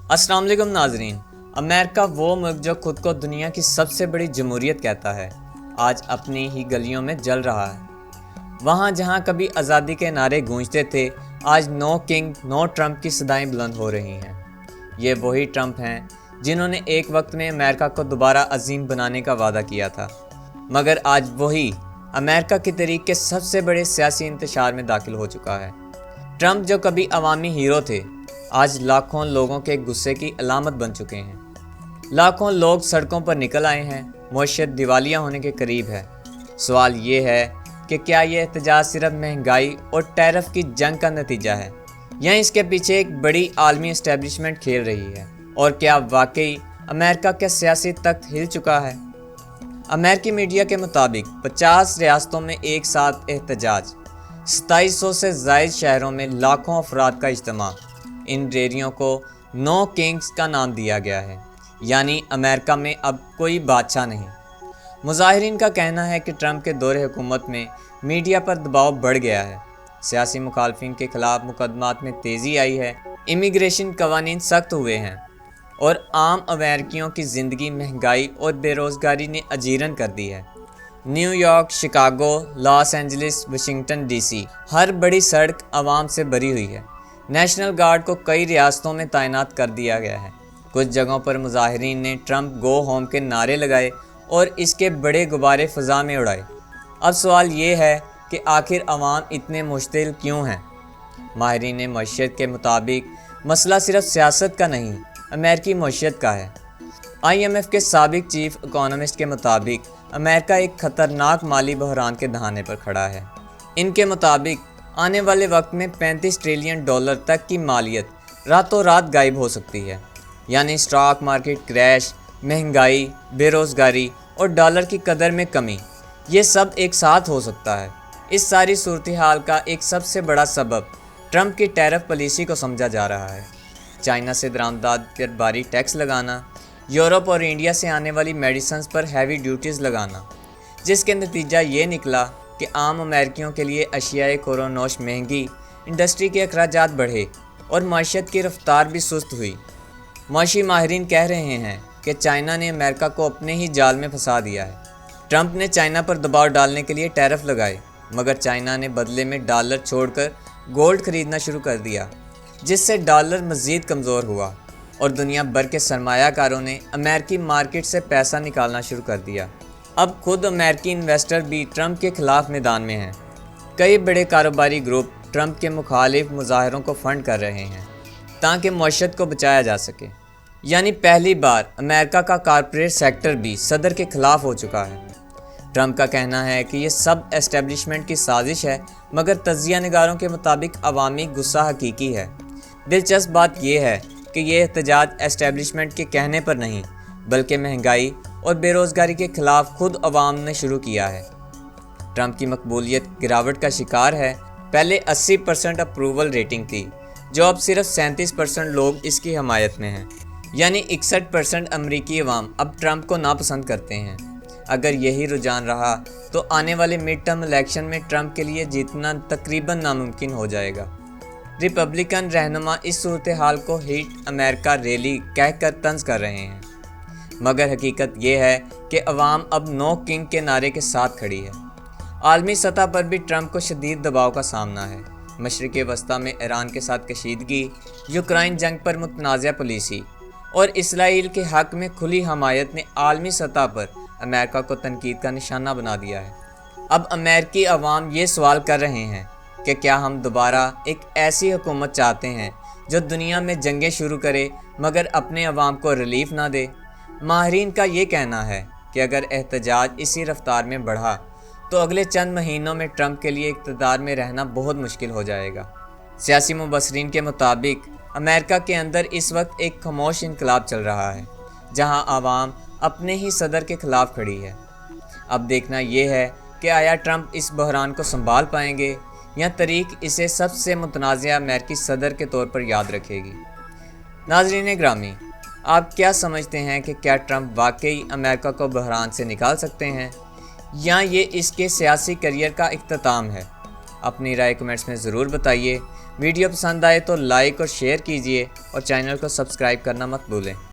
अस्सलाम वालेकुम नाजरीन। अमेरिका वो मुल्क जो खुद को दुनिया की सबसे बड़ी जमहूरियत कहता है, आज अपनी ही गलियों में जल रहा है। वहाँ जहाँ कभी आज़ादी के नारे गूंजते थे, आज नो किंग नो ट्रंप की सदाएं बुलंद हो रही हैं। ये वही ट्रंप हैं जिन्होंने एक वक्त में अमेरिका को दोबारा अजीम बनाने का वादा किया था, मगर आज वही अमेरिका की तारीख के सबसे बड़े सियासी इंतशार में दाखिल हो चुका है। ट्रंप जो कभी अवामी हीरो थे, आज लाखों लोगों के गुस्से की अलामत बन चुके हैं। लाखों लोग सड़कों पर निकल आए हैं, मईशत दिवालिया होने के करीब है। सवाल ये है कि क्या ये एहतजाज सिर्फ महंगाई और टैरिफ की जंग का नतीजा है, या इसके पीछे एक बड़ी आलमी एस्टेब्लिशमेंट खेल रही है? और क्या वाकई अमेरिका का सियासी तख्त हिल चुका है? अमेरिकी मीडिया के मुताबिक 50 रियासतों में एक साथ एहतजाज, 2700 से ज़ायद शहरों में लाखों अफराद का इज्तिमा। इन रैलियों को नो किंग्स का नाम दिया गया है, यानी अमेरिका में अब कोई बादशाह नहीं। मुजाहिरीन का कहना है कि ट्रंप के दौरे हुकूमत में मीडिया पर दबाव बढ़ गया है, सियासी मुखालफिन के खिलाफ मुकदमात में तेज़ी आई है, इमिग्रेशन कवानीन सख्त हुए हैं और आम अमेरिकियों की ज़िंदगी महंगाई और बेरोज़गारी ने अजीरन कर दी है। New York, Chicago, Los Angeles, Washington DC, हर बड़ी सड़क आवाम से भरी हुई है। नेशनल गार्ड को कई रियासतों में तैनात कर दिया गया है। कुछ जगहों पर मुजाहिरीन ने ट्रंप गो होम के नारे लगाए और इसके बड़े गुब्बारे फ़ज़ा में उड़ाए। अब सवाल ये है कि आखिर अवाम इतने मुश्तिल क्यों हैं? माहिरीन मईशत के मुताबिक मसला सिर्फ सियासत का नहीं, अमेरिकी मईशत का है। IMF के साबिक चीफ इकोनॉमिस्ट के मुताबिक अमेरिका एक ख़तरनाक माली बहरान के दहाने पर खड़ा है। इनके मुताबिक आने वाले वक्त में $35 ट्रिलियन तक की मालियत रातों रात गायब हो सकती है, यानी स्टॉक मार्केट क्रैश, महंगाई, बेरोज़गारी और डॉलर की कदर में कमी, ये सब एक साथ हो सकता है। इस सारी सूरत हाल का एक सबसे बड़ा सबब ट्रंप की टैरिफ पॉलिसी को समझा जा रहा है। चाइना से दरामदात पर भारी टैक्स लगाना, यूरोप और इंडिया से आने वाली मेडिसिन्स पर हैवी ड्यूटीज़ लगाना, जिसके नतीजा ये निकला कि आम अमेरिकियों के लिए अशियाए खोरोनोश महंगी, इंडस्ट्री के अखराजात बढ़े और मईशत की रफ्तार भी सुस्त हुई। माशी माहिरीन कह रहे हैं कि चाइना ने अमेरिका को अपने ही जाल में फंसा दिया है। ट्रंप ने चाइना पर दबाव डालने के लिए टैरिफ लगाए, मगर चाइना ने बदले में डॉलर छोड़कर गोल्ड खरीदना शुरू कर दिया, जिससे डॉलर मज़ीद कमज़ोर हुआ और दुनिया भर के सरमायाकारों ने अमेरिकी मार्केट से पैसा निकालना शुरू कर दिया। अब खुद अमेरिकी इन्वेस्टर भी ट्रंप के खिलाफ मैदान में हैं। कई बड़े कारोबारी ग्रुप ट्रंप के मुखालिफ मुजाहिरों को फंड कर रहे हैं ताकि मईशत को बचाया जा सके। यानी पहली बार अमेरिका का कॉरपोरेट सेक्टर भी सदर के खिलाफ हो चुका है। ट्रंप का कहना है कि ये सब एस्टेब्लिशमेंट की साजिश है, मगर तज्जिया निगारों के मुताबिक अवामी गुस्सा हकीकी है। दिलचस्प बात यह है कि ये एहतजाज एस्टेब्लिशमेंट के कहने पर नहीं, बल्कि महंगाई और बेरोज़गारी के खिलाफ खुद अवाम ने शुरू किया है। ट्रंप की मकबूलियत गिरावट का शिकार है। पहले 80% अप्रूवल रेटिंग थी, जो अब सिर्फ 37% लोग इसकी हमायत में हैं, यानी 61% अमरीकी अवाम अब ट्रंप को नापसंद करते हैं। अगर यही रुझान रहा तो आने वाले मिड टर्म इलेक्शन में ट्रंप के लिए जीतना तकरीबन नामुमकिन हो जाएगा। रिपब्लिकन रहनुमा इस सूरत हाल को हिट अमेरिका रैली कहकर तंज कर रहे हैं, मगर हकीकत यह है कि अवाम अब नो किंग के नारे के साथ खड़ी है। आलमी सतह पर भी ट्रंप को शदीद दबाव का सामना है। मशरिक़ वस्ता में ईरान के साथ कशीदगी, यूक्रेन जंग पर मुतनाज़ा पॉलिसी और इसराइल के हक़ में खुली हमायत ने आलमी सतह पर अमेरिका को तनकीद का निशाना बना दिया है। अब अमेरिकी अवाम ये सवाल कर रहे हैं कि क्या हम दोबारा एक ऐसी हुकूमत चाहते हैं जो दुनिया में जंगें शुरू करे मगर अपने अवाम को रिलीफ ना दे? माहिरीन का ये कहना है कि अगर एहतजाज इसी रफ्तार में बढ़ा तो अगले चंद महीनों में ट्रंप के लिए इक़्तिदार में रहना बहुत मुश्किल हो जाएगा। सियासी मुबसरीन के मुताबिक अमेरिका के अंदर इस वक्त एक खामोश इनकलाब चल रहा है, जहां आवाम अपने ही सदर के खिलाफ खड़ी है। अब देखना यह है कि आया ट्रंप इस बहरान को संभाल पाएंगे या तारीख इसे सबसे मुतनाज़ा अमेरिकी सदर के तौर पर याद रखेगी। नाज़रीन ग्रामी, आप क्या समझते हैं कि क्या ट्रंप वाकई अमेरिका को बहरान से निकाल सकते हैं, या ये इसके सियासी करियर का इख्तिताम है? अपनी राय कमेंट्स में ज़रूर बताइए। ویڈیو پسند آئے تو لائک اور شیئر کیجیے اور چینل کو سبسکرائب کرنا مت بھولیں۔